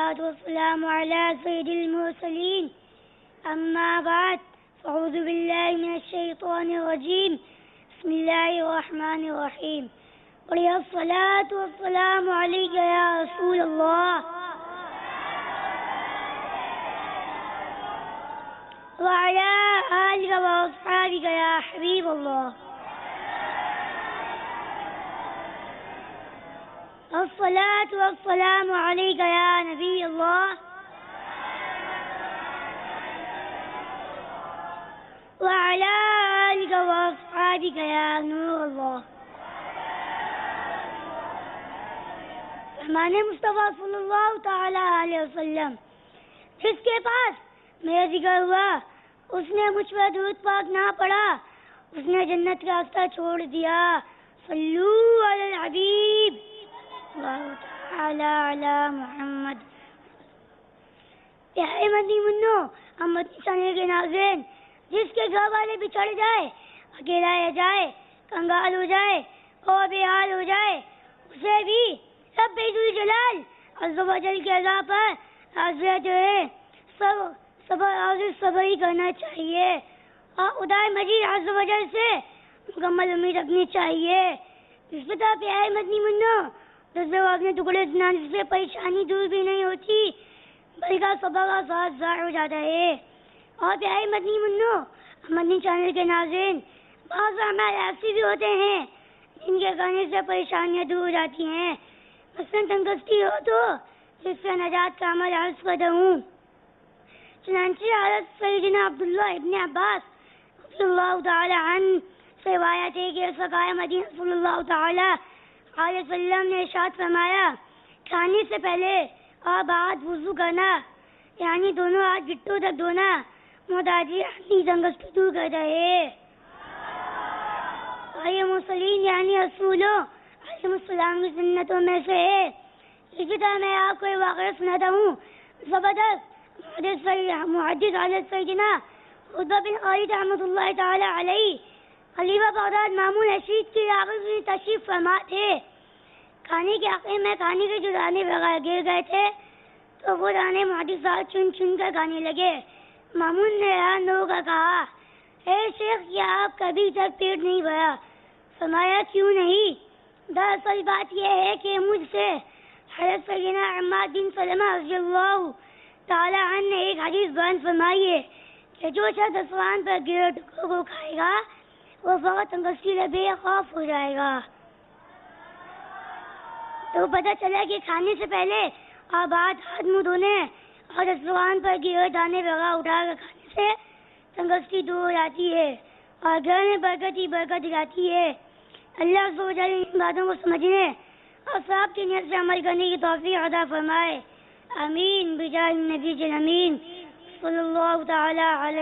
والصلاة والسلام على سيد المرسلين أما بعد فأعوذ بالله من الشيطان الرجيم بسم الله الرحمن الرحيم قل الصلاة والسلام عليك يا رسول الله وعلى آلك وأصحابك يا حبيب الله الصلاة والسلام عليك يا نبي الله وعلى آلك وأصحابك يا نور الله. فرمان مصطفیٰ صلی اللہ تعالی علیہ وسلم جس کے پاس میرا ذکر ہوا اس نے مجھ پر درود پاک نہ پڑھا اس نے جنت کا راستہ چھوڑ دیا. صلو علی الحبیب اللہ تعالی علی محمد. پیارے مدنی منو ہم مدنی چینل کے ناظرین جس کے گھر والے بچھڑ جائے اکیلا رہ جائے کنگال ہو جائے اور بے حال ہو جائے اسے بھی رب ذوالجلال عز و جل کے عزا پر حاضر جو ہے صبر ہی کرنا چاہیے اور خدائے مجید عز و جل سے مکمل امید رکھنی چاہیے. اس طرح پیارے مدنی منو دوسرے اپنے ٹکڑے سنانے سے پریشانی دور بھی نہیں ہوتی بلکہ صبر کا ساتھ ظاہر ہو جاتا ہے. اور پیارے مدنی منو مدنی چینل کے ناظرین بعض اعمال ایسے بھی ہوتے ہیں جن کے کرنے سے پریشانیاں دور ہو جاتی ہیں. مثلاً تنگستی ہو تو جس سے نجات کا عمل عرض کرتا ہوں. چنانچہ حضرت سیدنا عبداللہ ابن عباس رضی اللہ تعالی عنہ سے روایت ہے کہ سرکار مدینہ صلی اللہ تعالی علیہ وسلم نے ارشاد فرمایا کھانے سے پہلے اور بعد وضو کرنا یعنی دونوں ہاتھ گھٹوں تک دھونا محتاجی اپنی تنگستی دور کرتا ہے. یہ مسلم یعنی رسولوں علیہ السلام کی سنتوں میں سے ہے. اسی طرح میں آپ کو واقعہ سناتا ہوں. زبردست محدث حضرت سیدنا عتبہ بن خالد رحمۃ اللہ تعالی علیہ خلیفہ بغداد مامون رشید کی آغاز میں تشریف فرما تھے. کھانے کے آخر میں کھانے کے جو دانے وغیرہ گر گئے تھے تو وہ دانے محدث صاحب چن چن کر کھانے لگے. مامون نے حیران ہو کر کہا اے شیخ کیا آپ کبھی تک پیٹ نہیں بھرا؟ فرمایا کیوں نہیں؟ دراصل بات یہ ہے کہ مجھ سے حضرت سیدنا عماد بن سلمہ رضی اللہ تعالی عنہ نے ایک حدیث بیان فرمائی ہے کہ جو شخص دسترخوان پر گرے ٹکڑوں کو کھائے گا وہ فقط تنگستی سے بے خوف ہو جائے گا. تو پتہ چلا کہ کھانے سے پہلے اور بعد ہاتھ منہ دھونے اور دسترخوان پر گرے دانے وغیرہ اٹھا کر کھانے سے تنگستی دور ہو جاتی ہے اور گھر میں برکت ہی برکت جاتی ہے. اللہ عز و جل ان باتوں کو سمجھنے اور صاحب کی نیت سے عمل کرنے کی توفیق عطا فرمائے. آمین بجاہ النبی الامین صلی اللہ تعالی علیہ